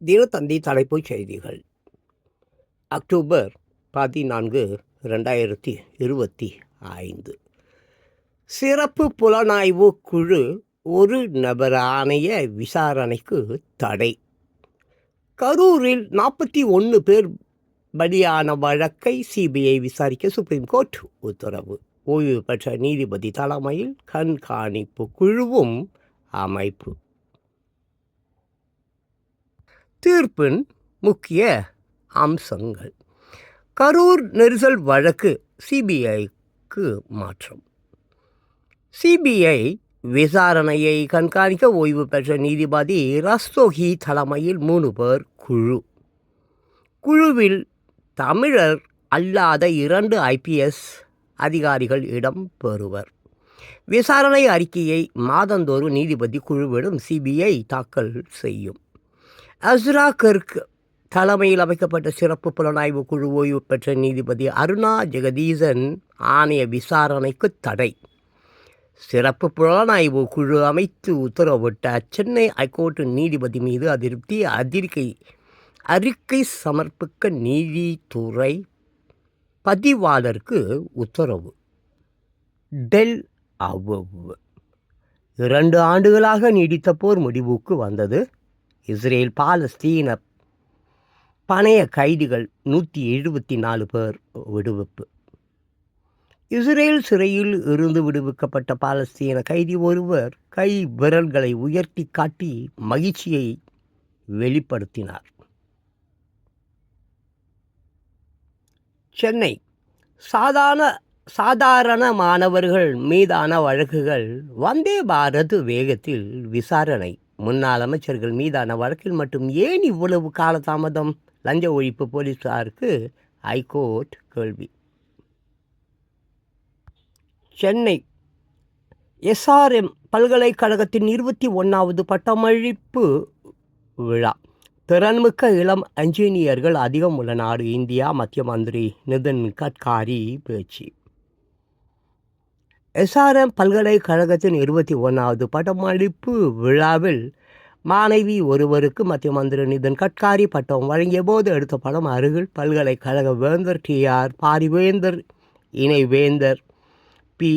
தினத்தந்தி தலைப்புச் செய்திகள் அக்டோபர் 14, 2025. சிறப்பு புலனாய்வு குழு ஒரு நபர் ஆணைய விசாரணைக்கு தடை. கரூரில் 41 பேர் பலியான வழக்கை சிபிஐ விசாரிக்க சுப்ரீம் கோர்ட் உத்தரவு. ஓய்வு பெற்ற நீதிபதி தலைமையில் கண்காணிப்பு குழுவும் அமைப்பு. தீர்ப்பின் முக்கிய அம்சங்கள். கரூர் நெரிசல் வழக்கு சிபிஐக்கு மாற்றம். சிபிஐ விசாரணையை கண்காணிக்க ஓய்வு பெற்ற நீதிபதி ரஸ்தோகி தலைமையில் 3 பேர் குழு. குழுவில் தமிழர் அல்லாத 2 IPS அதிகாரிகள் இடம் பெறுவர். விசாரணை அறிக்கையை மாதந்தோறும் நீதிபதி குழுவிடம் சிபிஐ தாக்கல் செய்யும். அஸ்ரா கர்க் தலைமையில் அமைக்கப்பட்ட சிறப்பு புலனாய்வு குழு ஓய்வு பெற்ற நீதிபதி அருணா ஜெகதீசன் ஆணைய விசாரணைக்கு தடை. சிறப்பு புலனாய்வு குழு அமைத்து உத்தரவிட்ட சென்னை ஐகோர்ட் நீதிபதி மீது அதிருப்தி. அறிக்கை சமர்ப்பிக்க நீதித்துறை பதிவாளருக்கு உத்தரவு. டெல் அவிவ் 2 ஆண்டுகளாக நீடித்த போர் முடிவுக்கு வந்தது. இஸ்ரேல் பாலஸ்தீன பணைய கைதிகள் 174 பேர் விடுவிப்பு. இஸ்ரேல் சிறையில் இருந்து விடுவிக்கப்பட்ட பாலஸ்தீன கைதி ஒருவர் கை விரல்களை உயர்த்தி காட்டி மகிழ்ச்சியை வெளிப்படுத்தினார். சென்னை சாதாரண மாணவர்கள் மீதான வழக்குகள் வந்தே பாரத் வேகத்தில் விசாரணை. முன்னாள் அமைச்சர்கள் மீதான வழக்கில் மட்டும் ஏன் இவ்வளவு காலதாமதம்? லஞ்ச ஒழிப்பு போலீசாருக்கு ஐகோர்ட் கேள்வி. சென்னை SRM பல்கலைக்கழகத்தின் 21வது பட்டமளிப்பு விழா. திறன்மிக்க இளம் என்ஜினியர்கள் அதிகம் உள்ள நாடு இந்தியா. மத்திய மந்திரி நிதின் கட்காரி பேச்சு. SRM பல்கலைக்கழகத்தின் 21வது பட்டமளிப்பு விழாவில் மாணவி ஒருவருக்கு மத்திய மந்திரி நிதின் கட்காரி பட்டம் வழங்கிய போது எடுத்த படம் அருகில் பல்கலைக்கழக வேந்தர் TR பாரிவேந்தர், இணைவேந்தர் P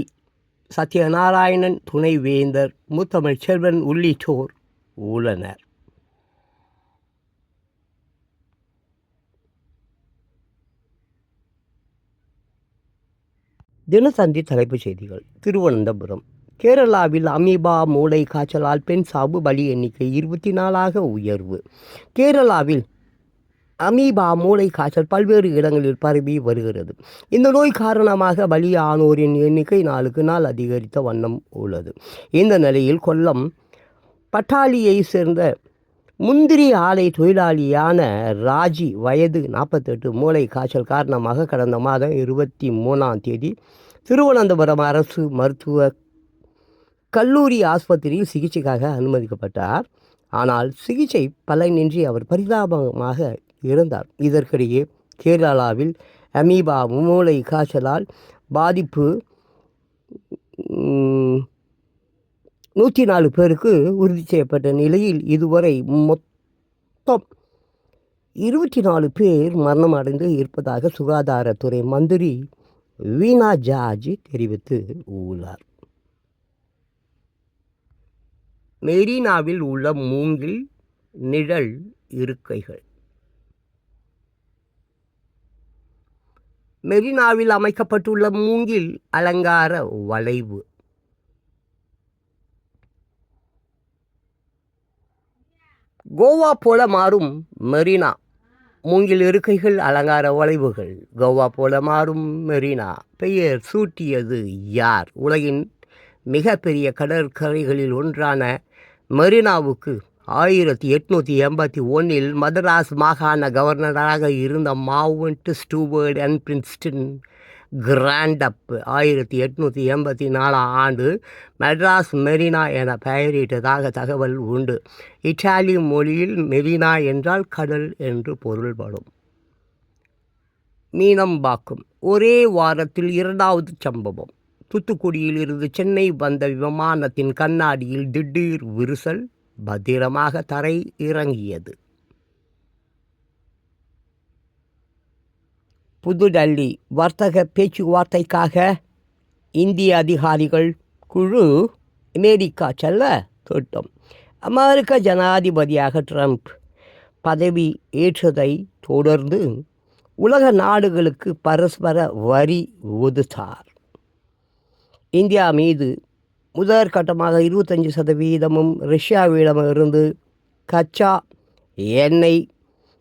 சத்யநாராயணன், துணைவேந்தர் முத்தமிழ் செல்வன் உள்ளிட்டோர் உள்ளனர். தினத்தந்தி தலைப்புச் செய்திகள். திருவனந்தபுரம். கேரளாவில் அமீபா மூளை காய்ச்சலால் பெண் சாவு, பலி எண்ணிக்கை 24 உயர்வு. கேரளாவில் அமீபா மூளை காய்ச்சல் பல்வேறு இடங்களில் பரவி வருகிறது. இந்த நோய் காரணமாக பலியானோரின் எண்ணிக்கை நாளுக்கு நாள் அதிகரித்த வண்ணம் உள்ளது. இந்த நிலையில் கொல்லம் பட்டாளியை சேர்ந்த முந்திரி ஆலை தொழிலாளியான ராஜி வயது 48 மூளை காய்ச்சல் காரணமாக கடந்த மாதம் 23ஆம் தேதி திருவனந்தபுரம் அரசு மருத்துவ கல்லூரி ஆஸ்பத்திரியில் சிகிச்சைக்காக அனுமதிக்கப்பட்டார். ஆனால் சிகிச்சை பலனின்றி அவர் பரிதாபமாக இறந்தார். இதற்கிடையே கேரளாவில் அமீபா மூளை காய்ச்சலால் பாதிப்பு 104 பேருக்கு உறுதி செய்யப்பட்ட நிலையில் இதுவரை மொத்தம் 24 பேர் மரணம் அடைந்து இருப்பதாக சுகாதாரத்துறை மந்திரி வீணா ஜார்ஜ் தெரிவித்து உள்ளார். மெரினாவில் உள்ள மூங்கில் நிழல் இருக்கைகள். மெரினாவில் அமைக்கப்பட்டுள்ள மூங்கில் அலங்கார வளைவு கோவா போல மாறும் மெரினா. மூங்கில் இருக்கைகள், அலங்கார வளைவுகள். கோவா போல மாறும் மெரினா பெயர் சூட்டியது யார்? உலகின் மிகப்பெரிய கடற்கரைகளில் ஒன்றான மெரினாவுக்கு 1881 மதராஸ் மாகாண கவர்னராக இருந்த Mount Stuart and Princeton Grant Duff 1884 Madras Marina என பெயரிட்டதாக தகவல் உண்டு. இத்தாலி மொழியில் மெரினா என்றால் கடல் என்று பொருள்படும். மீனம்பாக்கம். ஒரே வாரத்தில் 2வது சம்பவம். தூத்துக்குடியில் இருந்து சென்னை வந்த விமானத்தின் கண்ணாடியில் திடீர் விரிசல். பத்திரமாக தரை இறங்கியது. புதுடெல்லி வர்த்தக பேச்சுவார்த்தைக்காக இந்திய அதிகாரிகள் குழு அமெரிக்கா செல்ல திட்டம். அமெரிக்க ஜனாதிபதியாக ட்ரம்ப் பதவி ஏற்றதை தொடர்ந்து உலக நாடுகளுக்கு பரஸ்பர வரி விதித்தார். இந்தியா மீது முதற்கட்டமாக 25% ரஷ்யாவிடமிருந்து கச்சா எண்ணெய்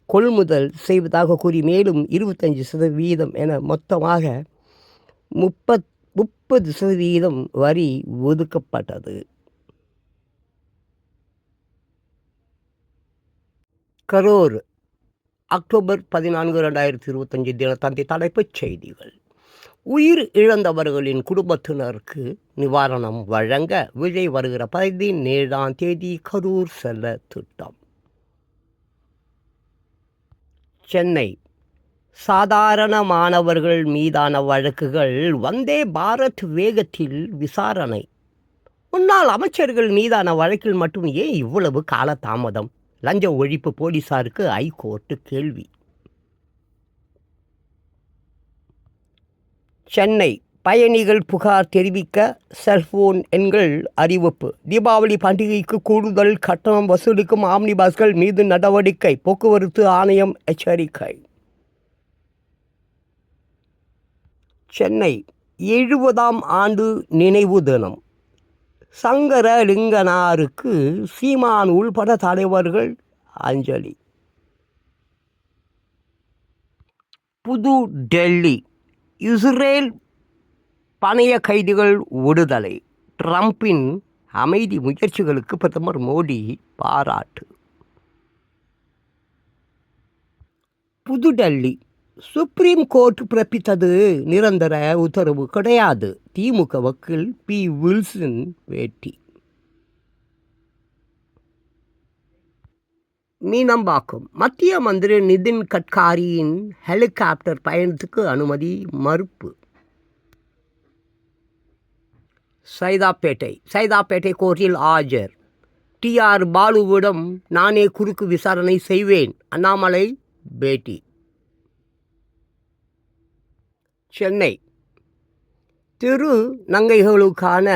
கொள்முதல் செய்வதாக கூறி மேலும் 25% என மொத்தமாக 30% வரி ஒதுக்கப்பட்டது. கரூர் அக்டோபர் 14, 2025 தினத்தந்தி தலைப்புச் செய்திகள். உயிர் இழந்தவர்களின் குடும்பத்தினருக்கு நிவாரணம் வழங்க விஜய் வருகிற 17ஆம் தேதி கரூர் செல்ல திட்டம். சென்னை சாதாரண மாணவர்கள் மீதான வழக்குகள் வந்தே பாரத் வேகத்தில் விசாரணை. முன்னாள் அமைச்சர்கள் மீதான வழக்கில் மட்டும் ஏன் இவ்வளவு காலதாமதம்? லஞ்ச ஒழிப்பு போலீசாருக்கு ஐகோர்ட்டு கேள்வி. சென்னை பயணிகள் புகார் தெரிவிக்க செல்போன் எண்கள் அறிவிப்பு. தீபாவளி பண்டிகைக்கு கூடுதல் கட்டணம் வசூலிக்கும் ஆம்னி பஸ்கள் மீது நடவடிக்கை. போக்குவரத்து ஆணையம் எச்சரிக்கை. சென்னை 70ஆம் ஆண்டு நினைவு தினம். சங்கரலிங்கனாருக்கு சீமான் உள்பட தலைவர்கள் அஞ்சலி. புதுடெல்லி இஸ்ரேல் பணைய கைதிகள் விடுதலை. ட்ரம்பின் அமைதி முயற்சிகளுக்கு பிரதமர் மோடி பாராட்டு. புதுடெல்லி சுப்ரீம் கோர்ட் பிறப்பித்தது நிரந்தர உத்தரவு கிடையாது. திமுக வக்கீல் பி. வில்சன் பேட்டி. மீனம்பாக்கம் மத்திய மந்திரி நிதின் கட்காரியின் ஹெலிகாப்டர் பயணத்துக்கு அனுமதி மறுப்பு. சைதாப்பேட்டை கோர்ட்டில் ஆஜர். டி.ஆர். பாலுவிடம் நானே குறுக்கு விசாரணை செய்வேன், அண்ணாமலை பேட்டி. சென்னை திரு நங்கைகளுக்கான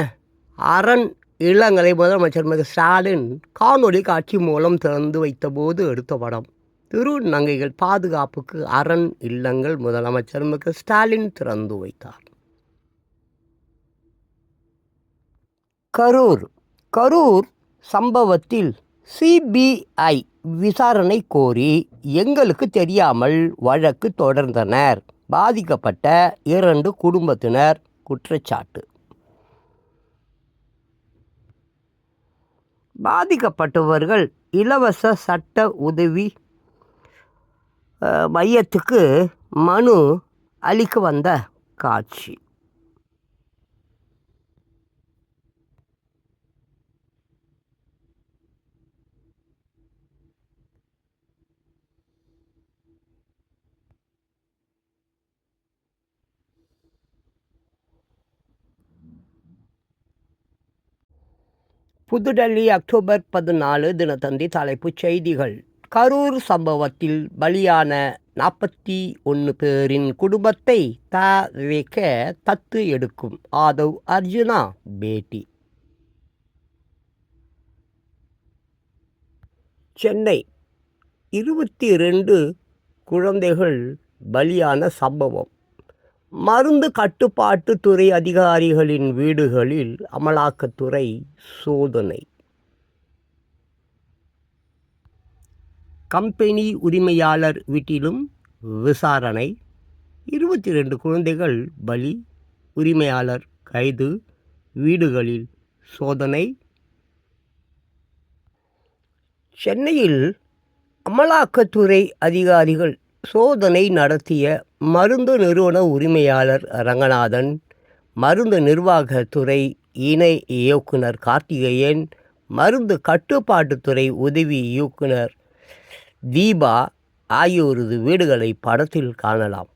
அரண் இல்லங்களை முதலமைச்சர் ஸ்டாலின் காணொலி காட்சி மூலம் திறந்து வைத்தபோது எடுத்த படம். திரு நங்கைகள் பாதுகாப்புக்கு அரண் இல்லங்கள் முதலமைச்சர் ஸ்டாலின் திறந்து வைத்தார். கரூர் சம்பவத்தில் சிபிஐ விசாரணை கோரி எங்களுக்கு தெரியாமல் வழக்கு தொடர்ந்தனர். பாதிக்கப்பட்ட 2 குடும்பத்தினர் குற்றச்சாட்டு. பாதிக்கப்பட்டவர்கள் இலவச சட்ட உதவி மையத்துக்கு மனு அளிக்க வந்த காட்சி. புதுடெல்லி அக்டோபர் 14 தினத்தந்தி தலைப்புச் செய்திகள். கரூர் சம்பவத்தில் பலியான 41 பேரின் குடும்பத்தை தவிக தத்து எடுக்கும் ஆதவ் அர்ஜுனா பேட்டி. சென்னை 22 குழந்தைகள் பலியான சம்பவம். மருந்து கட்டுப்பாட்டு துறை அதிகாரிகளின் வீடுகளில் அமலாக்கத்துறை சோதனை. கம்பெனி உரிமையாளர் வீட்டிலும் விசாரணை. 22 குழந்தைகள் பலி, உரிமையாளர் கைது, வீடுகளில் சோதனை. சென்னையில் அமலாக்கத்துறை அதிகாரிகள் சோதனை நடத்திய மருந்து நிறுவன உரிமையாளர் ரங்கநாதன், மருந்து நிர்வாகத்துறை இணை இயக்குனர் கார்த்திகேயன், மருந்து கட்டுப்பாட்டுத்துறை உதவி இயக்குனர் தீபா ஆகியோரது வீடுகளை படத்தில் காணலாம்.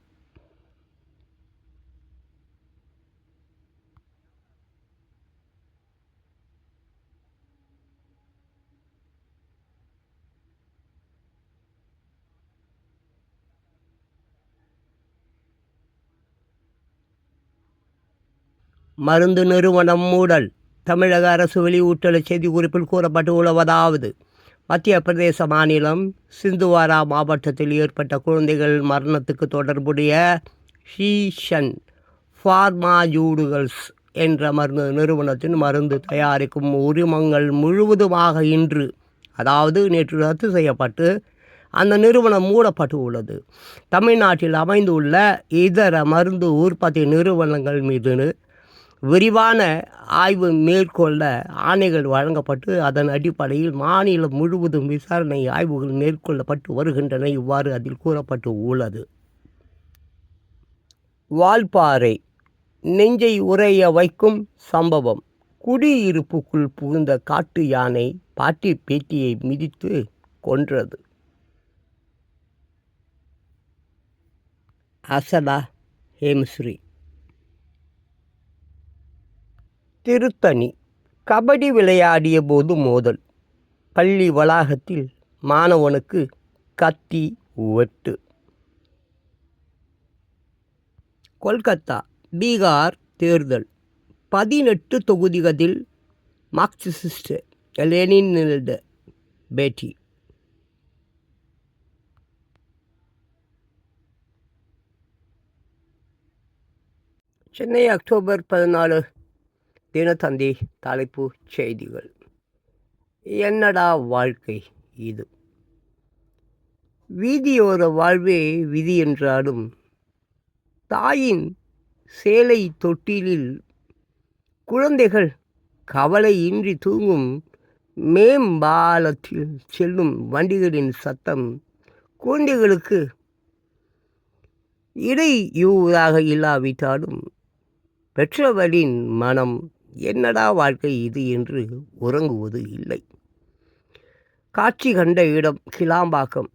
மருந்து நிறுவனம் மூடல். தமிழக அரசு வெளியிட்டுள்ள செய்திக்குறிப்பில் கூறப்பட்டுள்ளதாவது: மத்திய பிரதேச மாநிலம் சிந்துவாரா மாவட்டத்தில் ஏற்பட்ட குழந்தைகள் மரணத்துக்கு தொடர்புடைய ஷீஷன் ஃபார்மாஜூடுகல்ஸ் என்ற மருந்து நிறுவனத்தின் மருந்து தயாரிக்கும் உரிமங்கள் முழுவதுமாக இன்று, அதாவது நேற்று ரத்து செய்யப்பட்டு அந்த நிறுவனம் மூடப்பட்டு உள்ளது. தமிழ்நாட்டில் அமைந்துள்ள இதர மருந்து உற்பத்தி நிறுவனங்கள் மீது விரிவான ஆய்வு மேற்கொள்ள ஆணைகள் வழங்கப்பட்டு அதன் அடிப்படையில் மாநிலம் முழுவதும் விசாரணை ஆய்வுகள் மேற்கொள்ளப்பட்டு வருகின்றன. இவ்வாறு அதில் கூறப்பட்டு உள்ளது. வால்பாறை நெஞ்சை உறைய வைக்கும் சம்பவம். குடியிருப்புக்குள் புகுந்த காட்டு யானை பாட்டி பேட்டியை மிதித்து கொன்றது. அசலா ஹேம்ஸ்ரீ. திருத்தணி கபடி விளையாடிய போது மோதல். பள்ளி வளாகத்தில் மாணவனுக்கு கத்தி வெட்டு. கொல்கத்தா பீகார் தேர்தல். 18 தொகுதிகளில் மார்க்சிஸ்ட் லெனினிட பேட்டி. சென்னை அக்டோபர் 14 தினத்தந்தி தலைப்புச் செய்திகள். என்னடா வாழ்க்கை இது! வீதியோர வாழ்வே விதி என்றாலும் தாயின் சேலை தொட்டிலில் குழந்தைகள் கவலையின்றி தூங்கும் மேம்பாலத்தில் செல்லும் வண்டிகளின் சத்தம் குழந்தைகளுக்கு இடையூறாக இல்லாவிட்டாலும் பெற்றவரின் மனம் என்னடா வாழ்க்கை இது என்று உறங்குவது இல்லை. காட்சி கண்ட இடம் கிளாம்பாக்கம்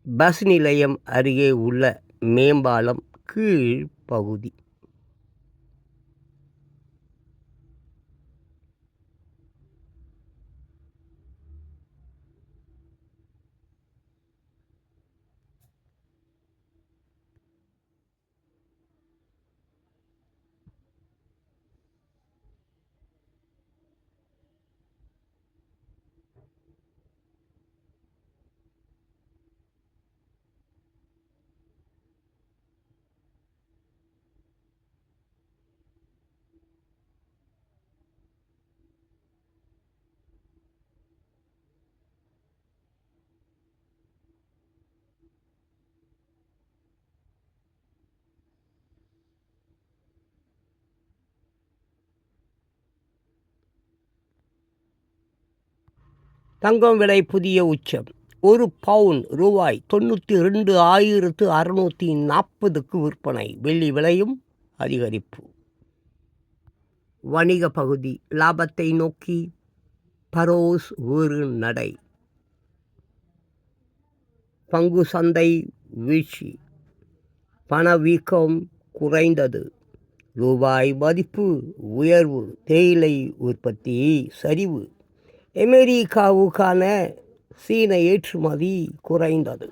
பஸ் நிலையம் அருகே உள்ள மேம்பாலம் கீழ் பகுதி. தங்கம் விலை புதிய உச்சம். ஒரு பவுன் ரூபாய் 92,640க்கு விற்பனை. வெள்ளி விலையும் அதிகரிப்பு. வணிக பகுதி. லாபத்தை நோக்கி பரோஸ் ஒரு நடை. பங்கு சந்தை வீழ்ச்சி. பணவீக்கம் குறைந்தது. ரூபாய் மதிப்பு உயர்வு. தேயிலை உற்பத்தி சரிவு. அமெரிக்காவுக்கான சீன ஏற்றுமதி குறைந்தது.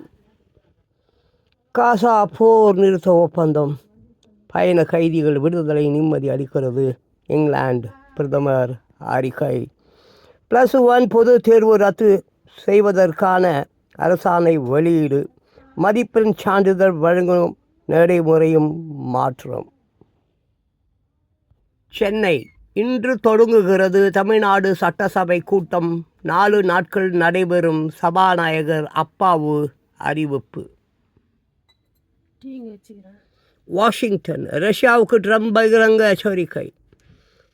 காசா போர் நிறுத்த ஒப்பந்தம். பயண கைதிகள் விடுதலை நிம்மதி அளிக்கிறது. இங்கிலாந்து பிரதமர் அறிக்கை. +1 பொது தேர்வு ரத்து செய்வதற்கான அரசாணை வெளியீடு. மதிப்பெண் சான்றிதழ் வழங்கும் நடைமுறையும் மாற்றம். சென்னை இன்று தொடங்குகிறது தமிழ்நாடு சட்டசபை கூட்டம். 4 நாட்கள் நடைபெறும். சபாநாயகர் அப்பாவு அறிவிப்பு. வாஷிங்டன் ரஷ்யாவுக்கு ட்ரம்ப் பகிரங்க எச்சரிக்கை.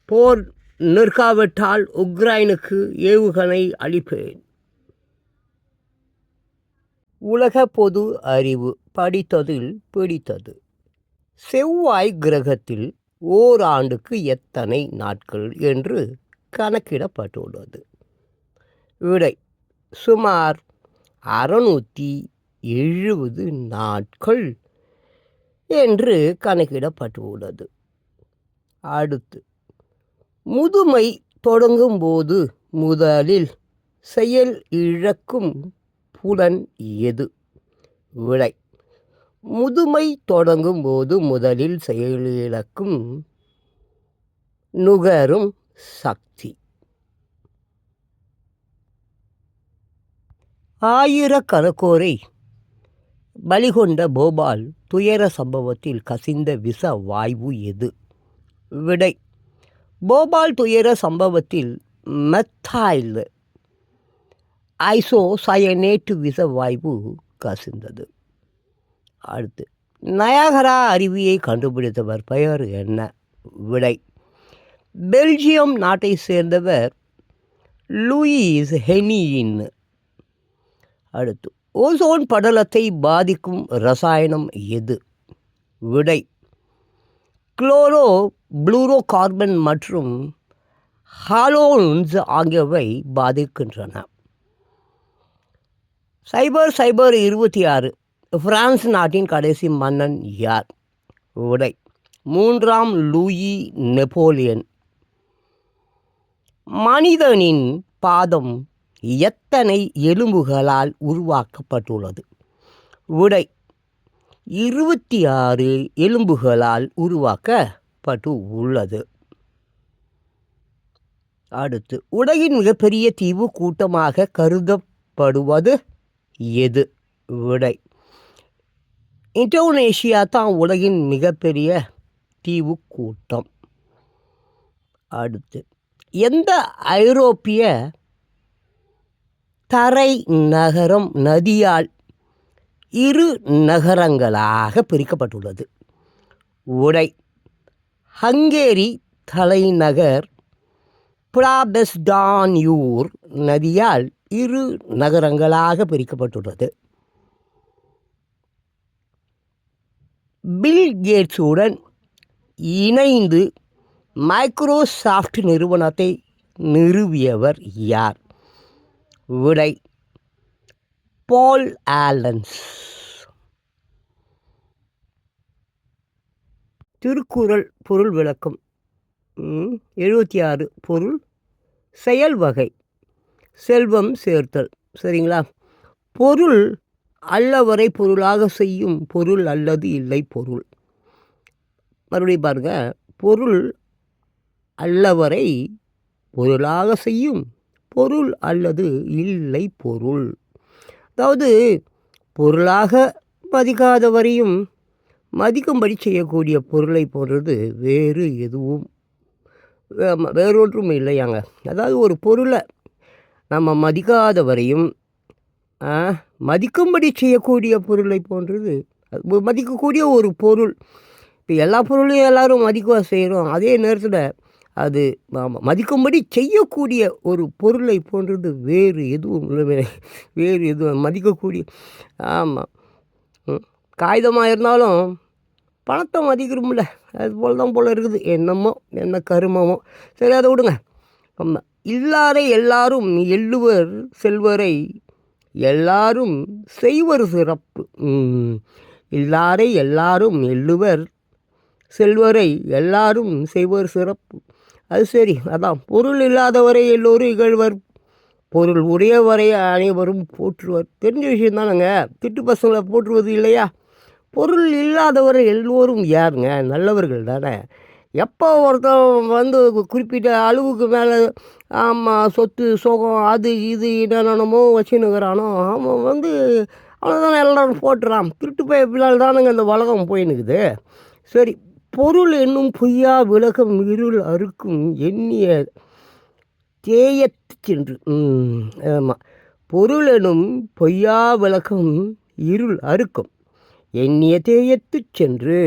போர் நிற்காவிட்டால் உக்ரைனுக்கு ஏவுகணை அளிப்பேன். உலக பொது அறிவு படித்ததில் பிடித்தது. செவ்வாய் கிரகத்தில் ஓராண்டுக்கு எத்தனை நாட்கள் என்று கணக்கிடப்பட்டுள்ளது? விடை: சுமார் 670 நாட்கள் என்று கணக்கிடப்பட்டுள்ளது. அடுத்து, முதுமை தொடங்கும் போது முதலில் செயல் இழக்கும் புலன் எது? விடை: முதுமை தொடங்கும் போது முதலில் செயலிழக்கும் நுகரும் சக்தி. ஆயிரக்கணக்கோரை பலிகொண்ட போபால் துயர சம்பவத்தில் கசிந்த விஷ வாயு எது? விடை: போபால் துயர சம்பவத்தில் மெத்தைல் ஐசோசயனேட் விஷ வாயு கசிந்தது. அடுத்து, நயாகரா அருவியை கண்டுபிடித்தவர் பெயர் என்ன? விடை: பெல்ஜியம் நாட்டை சேர்ந்தவர் லூயிஸ் ஹெனியின். அடுத்து, ஓசோன் படலத்தை பாதிக்கும் ரசாயனம் எது? விடை: குளோரோ புளூரோகார்பன் மற்றும் ஹாலோன்ஸ் ஆகியவை பாதிக்கின்றன. 0026 பிரான்ஸ் நாட்டின் கடைசி மன்னன் யார்? விடை: 3ஆம் லூயி நெப்போலியன். மனிதனின் பாதம் எத்தனை எலும்புகளால் உருவாக்கப்பட்டுள்ளது? விடை: 26 எலும்புகளால் உருவாக்கப்பட்டு உள்ளது. அடுத்து, உலகின் மிகப்பெரிய தீவு கூட்டமாக கருதப்படுவது எது? விடை: இந்தோனேஷியா தான் உலகின் மிகப்பெரிய தீவு கூட்டம். அடுத்து, எந்த ஐரோப்பிய தரை நகரம் நதியால் 2 நகரங்களாக பிரிக்கப்பட்டுள்ளது? விடை: ஹங்கேரி தலைநகர் புடாபெஸ்ட்-டான்யூர் நதியால் 2 நகரங்களாக பிரிக்கப்பட்டுள்ளது. பில் கேட்ஸுடன் இணைந்து மைக்ரோசாஃப்ட் நிறுவனத்தை நிறுவியவர் யார்? விடை: பால் ஆலன்ஸ். திருக்குறள் பொருள் விளக்கம் 76. பொருள் செயல் வகை செல்வம் சேர்த்தல். சரிங்களா? பொருள் அல்லவரை பொருளாக செய்யும் பொருள் அல்லது இல்லை பொருள். மறுபடியும் பாருங்க, பொருள் அல்லவரை பொருளாக செய்யும் பொருள் அல்லது இல்லை பொருள். அதாவது பொருளாக மதிக்காதவரையும் மதிக்கும்படி செய்யக்கூடிய பொருளை போன்றது வேறொன்றும் இல்லையாங்க. அதாவது ஒரு பொருளை நம்ம மதிக்காதவரையும் மதிக்கும்படி செய்யக்கூடிய பொருளை போன்றது மதிக்கக்கூடிய ஒரு பொருள். இப்போ எல்லா பொருளையும் எல்லோரும் மதிக்க செய்கிறோம். அதே நேரத்தில் அது மதிக்கும்படி செய்யக்கூடிய ஒரு பொருளை போன்றது வேறு எதுவும் மதிக்கக்கூடிய. ஆமாம், காகிதமாக இருந்தாலும் பணத்தை மதிக்கிறோம்ல, அது போல் தான் போல் இருக்குது. என்ன கருமமோ. சரி, அதை விடுங்க. ஆமாம், இல்லாத எல்லாரும் எள்ளுவர் செல்வரை எல்லாரும் செய்வர் சிறப்பு. இல்லாரை எல்லாரும் எள்ளுவர் செல்வரை எல்லாரும் செய்வர் சிறப்பு. அது சரி, அதான் பொருள் இல்லாதவரை எல்லோரும் இகழ்வர், பொருள் உடையவரை அனைவரும் போற்றுவர். தெரிஞ்ச விஷயம் தானேங்க. திட்டு பசங்களை போற்றுவது இல்லையா? பொருள் இல்லாதவரை எல்லோரும் யாருங்க? நல்லவர்கள் தானே. எப்போ ஒருத்தன் குறிப்பிட்ட அளவுக்கு மேலே சொத்து சோகம் அது இது என்னென்னமோ வச்சுன்னுக்கிறானோ அவன் அவ்வளோதானே எல்லோரும் போட்டுறான். திருட்டு போய் பிள்ளால் தானுங்க இந்த உலகம் போயின்னுக்குது. சரி, பொருள் என்னும் பொய்யா விலகம் இருள் அறுக்கும் எண்ணிய தேயத்து சென்று. ஆமாம், பொருள் எனும் பொய்யா விலகம் இருள் அறுக்கும் எண்ணிய தேயத்து சென்று.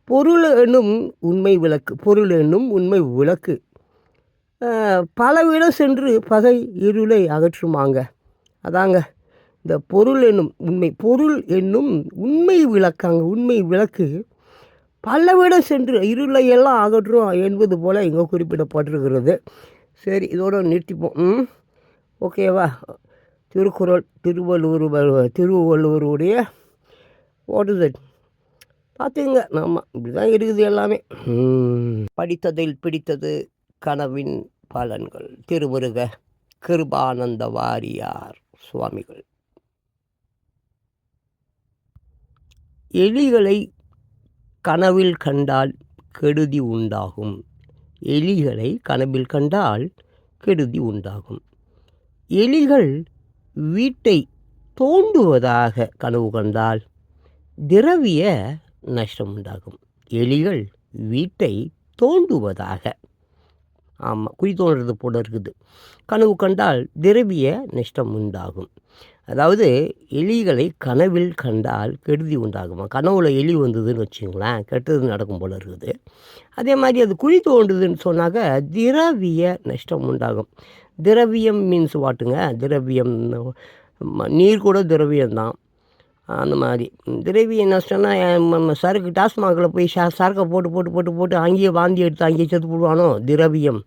பொருள் என்னும் உண்மை விளக்கு பலவிடம் சென்று பகை இருளை அகற்றுமாங்க. அதாங்க இந்த பொருள் என்னும் உண்மை விளக்கு பலவிடம் சென்று இருளையெல்லாம் அகற்றும் என்பது போல் இங்கே குறிப்பிடப்பட்டிருக்கிறது. சரி, இதோடு நிறுத்திப்போம். ஓகேவா? திருக்குறள் திருவள்ளுவருடைய ஓட்டுதல் பார்த்துங்க. ஆமாம், இப்படி தான் இருக்குது எல்லாமே. படித்ததில் பிடித்தது கனவின் பலன்கள். திருமுருக கிருபானந்த வாரியார் சுவாமிகள். எலிகளை கனவில் கண்டால் கெடுதி உண்டாகும் எலிகளை கனவில் கண்டால் கெடுதி உண்டாகும். எலிகள் வீட்டை தோண்டுவதாக கனவு கண்டால் திரவிய நஷ்டம் உண்டாகும். எலிகள் வீட்டை தோண்டுவதாக, ஆமாம், குழி தோன்றது போல இருக்குது, கனவு கண்டால் திரவிய நஷ்டம் உண்டாகும். அதாவது எலிகளை கனவில் கண்டால் கெடுதி உண்டாகுமா. கனவுல எலி வந்ததுன்னு வச்சுங்களேன், கெட்டது நடக்கும் போல இருக்குது. அதே மாதிரி அது குழி தோண்டுதுன்னு சொன்னாக்க திரவிய நஷ்டம் உண்டாகும். திரவியம் மீன்ஸ் வாட்டுங்க, திரவியம் நீர் கூட திரவியம்தான். அந்த மாதிரி திரவிய நஷ்டம்னா சரக்கு டாஸ்மாகில் போய் சரக்கை போட்டு போட்டு போட்டு போட்டு அங்கேயே வாந்தி எடுத்து அங்கேயே செத்து போடுவானோ, திரவியம்.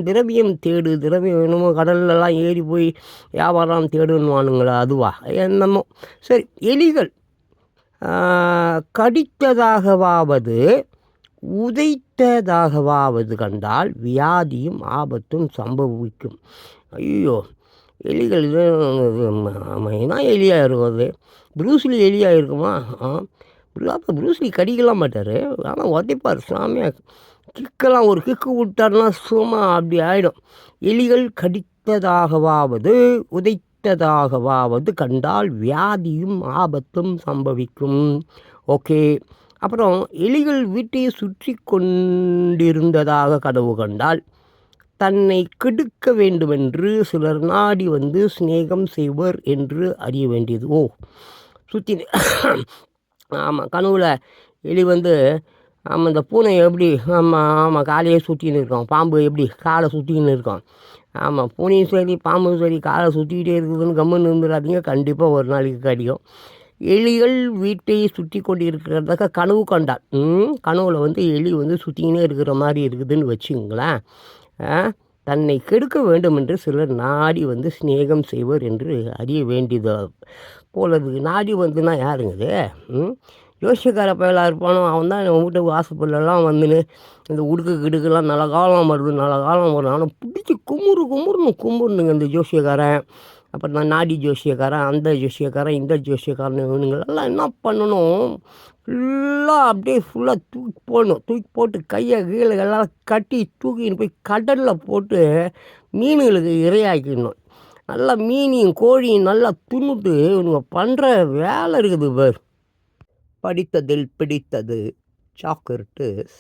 திரவியம் தேடு, திரவியம் என்னமோ கடல்லலாம் ஏறி போய் வியாபாரம் தேடுன்னுவானுங்களா, அதுவா என்னமோ. சரி, எலிகள் கடித்ததாகவாவது உதைத்ததாகவாவது கண்டால் வியாதியும் ஆபத்தும் சம்பவிக்கும். ஐயோ, எலிகள் இது என்ன எலியாக இருக்கும் அது? ப்ரூஸ்லி எலியாக இருக்குமா? அப்போ ப்ரூஸ்லி கடிக்கலாம் மாட்டார், ஆனால் உதைப்பார் சாமியாக. கிக்கெல்லாம் ஒரு கிக்கு விட்டார்னா சும்மா அப்படி ஆகிடும். எலிகள் கடித்ததாகவாவது உதைத்ததாகவாவது கண்டால் வியாதியும் ஆபத்தும் சம்பவிக்கும். ஓகே. அப்புறம் எலிகள் வீட்டை சுற்றி கொண்டிருந்ததாக கனவு கண்டால் தன்னை கெடுக்க வேண்டுமென்று சிலர் நாடி வந்து சிநேகம் செய்வர் என்று அறிய வேண்டியது. ஓ, சுற்றி, ஆமாம், கனவுல எலி வந்து, ஆமாம், இந்த பூனை எப்படி காலையே சுற்றின்னு இருக்கோம், பாம்பு எப்படி காலை சுற்றிக்கின்னு இருக்கோம். ஆமாம், பூனையும் சரி பாம்பும் சரி காலை சுற்றிக்கிட்டே இருக்குதுன்னு கம்முன்னு இருந்துடாதீங்க, கண்டிப்பாக ஒரு நாளைக்கு கடிக்கும். எலிகள் வீட்டை சுற்றி கொண்டு இருக்கிறதாக கனவு கண்டால், கனவுல வந்து எலி வந்து சுற்றிக்கினே இருக்கிற மாதிரி இருக்குதுன்னு வச்சுங்களேன், தன்னை கெடுக்க வேண்டும் என்று சிலர் நாடி வந்து சிநேகம் செய்வர் என்று அறிய வேண்டியது போலது. நாடி வந்துன்னா யாருங்குது? யோசிக்கார பயலாக இருப்பானோ அவன் தான் என் வீட்டு வாசப்பல்லாம் வந்துன்னு இந்த உடுக்கு கிடுக்கெல்லாம் நல்ல காலம் வருது ஆனால் பிடிச்சி கும்புறுனுங்க இந்த ஜோசியக்காரன். அப்புறம் நான் நாடி ஜோசியக்காரன், அந்த ஜோசியக்காரன், இந்த ஜோசியக்காரன், இவனுங்களெல்லாம் என்ன பண்ணணும், ஃபுல்லாக அப்படியே ஃபுல்லாக தூக்கி போட்டு கையை கீழே எல்லாம் கட்டி தூக்கின்னு போய் கடலில் போட்டு மீன்களுக்கு இரையாக்கிடணும். நல்லா மீனையும் கோழியும் நல்லா துண்ணுட்டு இவனுங்க பண்ணுற வேலை இருக்குது பார். படித்ததில் பிடித்தது சாக்ரட்டிஸ்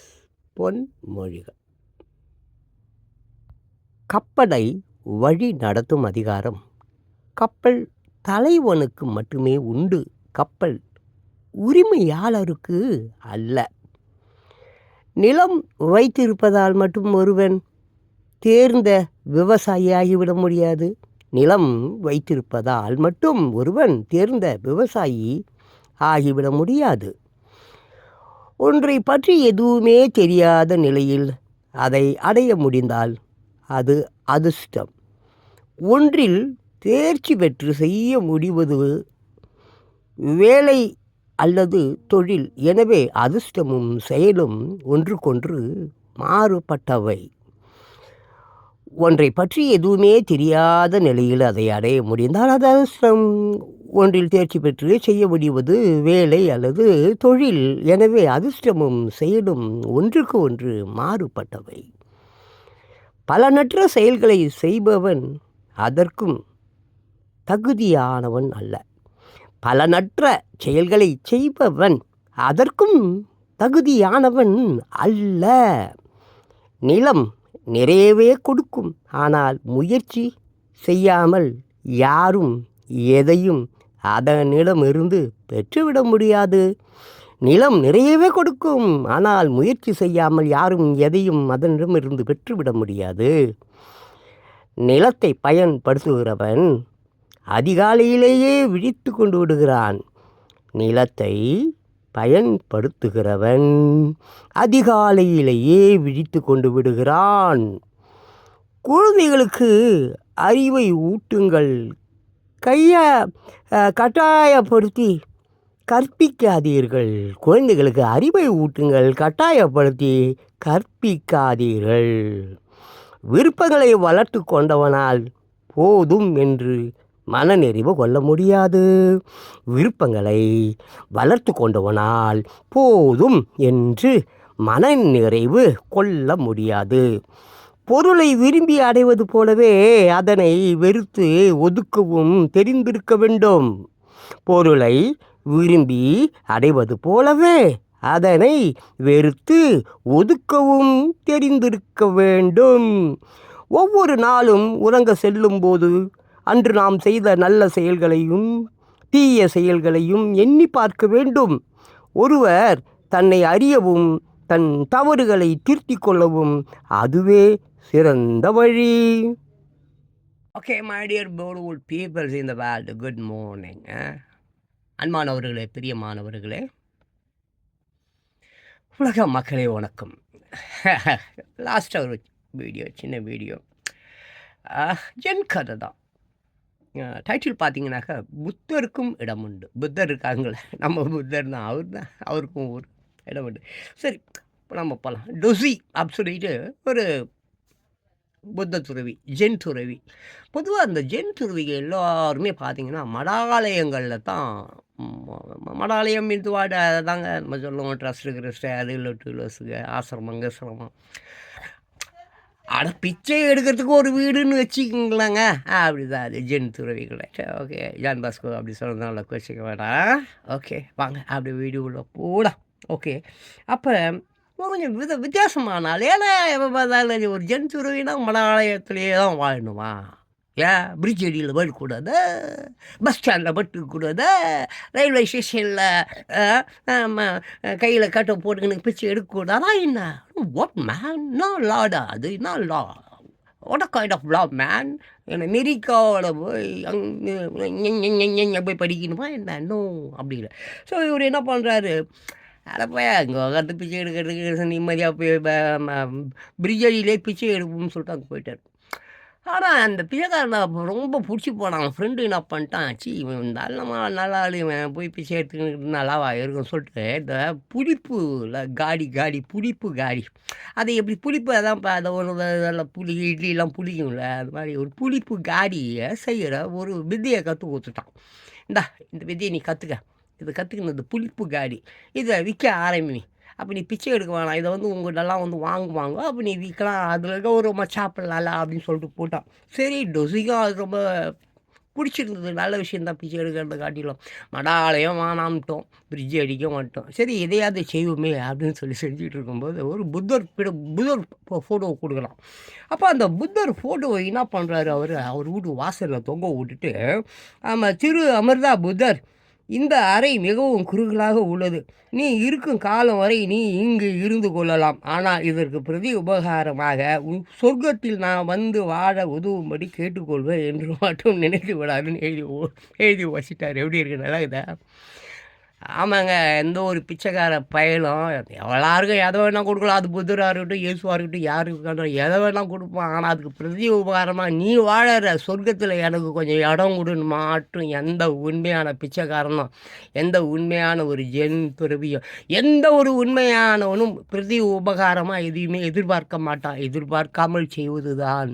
பொன்மொழிகள். கப்பலை வழி நடத்தும் அதிகாரம் கப்பல் தலைவனுக்கு மட்டுமே உண்டு, கப்பல் உரிமையாளருக்கு அல்ல. நிலம் வைத்திருப்பதால் மட்டும் ஒருவன் தேர்ந்த விவசாயியாகிவிட முடியாது. நிலம் வைத்திருப்பதால் மட்டும் ஒருவன் தேர்ந்த விவசாயி ஆகிவிட முடியாது. ஒன்றை பற்றி எதுவுமே தெரியாத நிலையில் அதை அடைய முடிந்தால் அது அதிர்ஷ்டம். ஒன்றில் தேர்ச்சி பெற்று செய்ய முடிவது வேலை அல்லது தொழில். எனவே அதிர்ஷ்டமும் செயலும் ஒன்றுக்கொன்று மாறுபட்டவை. ஒன்றை பற்றி எதுவுமே தெரியாத நிலையில் அதை அடைய முடிந்தால் அது அதிர்ஷ்டம். ஒன்றில் தேர்ச்சி பெற்று செய்ய முடிவது வேலை அல்லது தொழில். எனவே அதிர்ஷ்டமும் செயலும் ஒன்றுக்கு ஒன்று மாறுபட்டவை. பலனற்ற செயல்களை செய்பவன் அதற்கும் தகுதியானவன் அல்ல. பலனற்ற செயல்களை செய்பவன் அதற்கும் தகுதியானவன் அல்ல. நிலம் நிறையவே கொடுக்கும், ஆனால் முயற்சி செய்யாமல் யாரும் எதையும் அதனிடமிருந்து பெற்றுவிட முடியாது. நிலம் நிறையவே கொடுக்கும், ஆனால் முயற்சி செய்யாமல் யாரும் எதையும் அதனிடமிருந்து பெற்றுவிட முடியாது. நிலத்தை பயன்படுத்துகிறவன் அதிகாலையிலேயே விழித்து கொண்டு விடுகிறான். நிலத்தை பயன்படுத்துகிறவன் அதிகாலையிலேயே விழித்து கொண்டு விடுகிறான். குழந்தைகளுக்கு அறிவை ஊட்டுங்கள், கட்டாயப்படுத்தி கற்பிக்காதீர்கள். குழந்தைகளுக்கு அறிவை ஊட்டுங்கள், கட்டாயப்படுத்தி கற்பிக்காதீர்கள். விருப்பங்களை வளர்த்து கொண்டவனால் போதும் என்று மனநிறைவு கொள்ள முடியாது. விருப்பங்களை வளர்த்து கொண்டவனால் போதும் என்று மன நிறைவு கொள்ள முடியாது. பொருளை விரும்பி அடைவது போலவே அதனை வெறுத்து ஒதுக்கவும் தெரிந்திருக்க வேண்டும். பொருளை விரும்பி அடைவது போலவே அதனை வெறுத்து ஒதுக்கவும் தெரிந்திருக்க வேண்டும். ஒவ்வொரு நாளும் உறங்க செல்லும்போது அன்று நாம் செய்த நல்ல செயல்களையும் தீய செயல்களையும் எண்ணி பார்க்க வேண்டும். ஒருவர் தன்னை அறியவும் தன் தவறுகளை திருத்திக் கொள்ளவும் அதுவே சிறந்த வழி. Okay, my dear beautiful peoples in the world, good morning. அன்பானவர்களே, பிரியமானவர்களே, உலக மக்களே வணக்கம். லாஸ்ட்டாக ஒரு வீடியோ, சின்ன வீடியோ, என் கதை தான். டைட்டில் பார்த்தீங்கன்னாக்கா, புத்தருக்கும் இடம் உண்டு. புத்தர் இருக்காங்களே, நம்ம புத்தர் தான், அவருக்கும் ஒரு இடம் உண்டு. சரி, இப்போ நம்ம போகலாம். டொசி அப்படி சொல்லிட்டு ஒரு புத்த துறவி, ஜென் துறவி. பொதுவாக அந்த ஜென் துறவிகள் எல்லாருமே பார்த்தீங்கன்னா மடாலயங்களில் தான். மடாலயம் இதுவாட தாங்க நம்ம சொல்லுவோம். ட்ரஸ்ட்டு அது லொட்டுலஸுங்க, ஆசிரமம் பிச்சை எடுக்கிறதுக்கு ஒரு வீடுன்னு வச்சுக்கிங்களாங்க. அப்படிதான் அது ஜென் துறவிகளை. ஓகே, ஜான் பாஸ்கோ அப்படி சொல்கிறதுனால வச்சுக்க வேண்டாம். ஓகே, வாங்க அப்படி வீடியோவில் போடலாம். ஓகே, அப்போ கொஞ்சம் வித்தியாசமானால், ஏன்னா எப்போ பார்த்தாலும் ஒரு ஜென் துறவினா மடாலயத்திலேயே தான் வாழணுமா? ஏன் பிரிட்ஜ் அடியில் வாழக்கூடாது? பஸ் ஸ்டாண்டில் பட்டுக்கூடாது? ரயில்வே ஸ்டேஷனில் கையில் கட்டை போட்டுக்கின்னு பிச்சை எடுக்கக்கூடாதா என்ன? What man? நான் லாடா அது? நான் law? What kind of law man? என்ன அமெரிக்காவில் போய் அங்கே போய் படிக்கணுமா என்ன? நோ, அப்படி இல்லை. ஸோ இவர் என்ன பண்ணுறாரு, அடப்பா இங்கே உட்காந்து பிச்சை எடுக்கிறதுக்கு நிம்மதியாக போய் பிரிட்ஜ் அடியிலே பிச்சை எடுப்போம்னு சொல்லிட்டு அங்கே போயிட்டார். ஆனால் அந்த பிச்சைக்காரனை ரொம்ப பிடிச்சி போனான். அவன் ஃப்ரெண்டு என்ன பண்ணிட்டான், இவன் நல்லா இவன் போய் பிச்சை எடுத்துக்கிட்டு நல்லாவா இருக்குன்னு சொல்லிட்டு இந்த புளிப்புல புளிப்பு காடி, அதை எப்படி புளிப்பு அதான் அதை ஒரு புளி இட்லிலாம் புளிக்கும்ல, அது மாதிரி ஒரு புளிப்பு காடியை செய்கிற ஒரு வித்தியை கற்றுக் கொடுத்துட்டான். இந்த வித்தியை நீ கற்றுக்க, இதை கற்றுக்கினது புளிப்பு காடி, இதை விற்க ஆரம்பி. அப்போ நீ பிச்சை எடுக்க வேணாம், இதை உங்கள்கிட்டலாம் வாங்குவாங்க, அப்போ நீ விற்கலாம், அதில் இருக்க ஒரு சாப்பிடலாம்ல அப்படின்னு சொல்லிட்டு போட்டான். சரி, டொசிக்கும் அது ரொம்ப பிடிச்சிருந்தது, நல்ல விஷயந்தான் பிச்சை எடுக்கிறத காட்டிலும். மடாலயம் வானாம்ட்டோம், பிரிட்ஜ் அடிக்க மாட்டோம். சரி, எதையாவது செய்வோமே அப்படின்னு செஞ்சுட்டு இருக்கும்போது ஒரு புத்தர் ஃபோட்டோவை கொடுக்கலாம். அப்போ அந்த புத்தர் ஃபோட்டோவை என்ன பண்ணுறாரு, அவர் வீட்டு வாசலில் தொங்க விட்டுட்டு, ஆமாம், திரு அமிர்தா புத்தர், இந்த அறை மிகவும் குறுகலாக உள்ளது. நீ இருக்கும் காலம் வரை நீ இங்கு இருந்து கொள்ளலாம். ஆனால் இதற்கு பிரதி உபகாரமாக சொர்க்கத்தில் நான் வந்து வாழ உதவும்படி கேட்டுக்கொள்வேன் என்று மட்டும் நினைத்து விடாதுன்னு எழுதி வச்சிட்டார். எப்படி இருக்கு, நல்லா இதா? ஆமாங்க, எந்த ஒரு பிச்சைக்கார பயலும் எல்லாருக்கும் எதை வேணால் கொடுக்கலாம். அது புத்தராக இருக்கட்டும், இயேசுவாக இருக்கட்டும், யாருக்கு எதை வேணால் கொடுப்பான். ஆனால் அதுக்கு பிரதி உபகாரமாக நீ வாழற சொர்க்கத்தில் எனக்கு கொஞ்சம் இடம் கொடுன்னு மாட்டும் எந்த உண்மையான பிச்சைக்காரனும், எந்த உண்மையான ஒரு ஜென் துறவியும், எந்த ஒரு உண்மையானவனும் பிரதி உபகாரமாக எதையுமே எதிர்பார்க்க மாட்டான். எதிர்பார்க்காமல் செய்வது தான்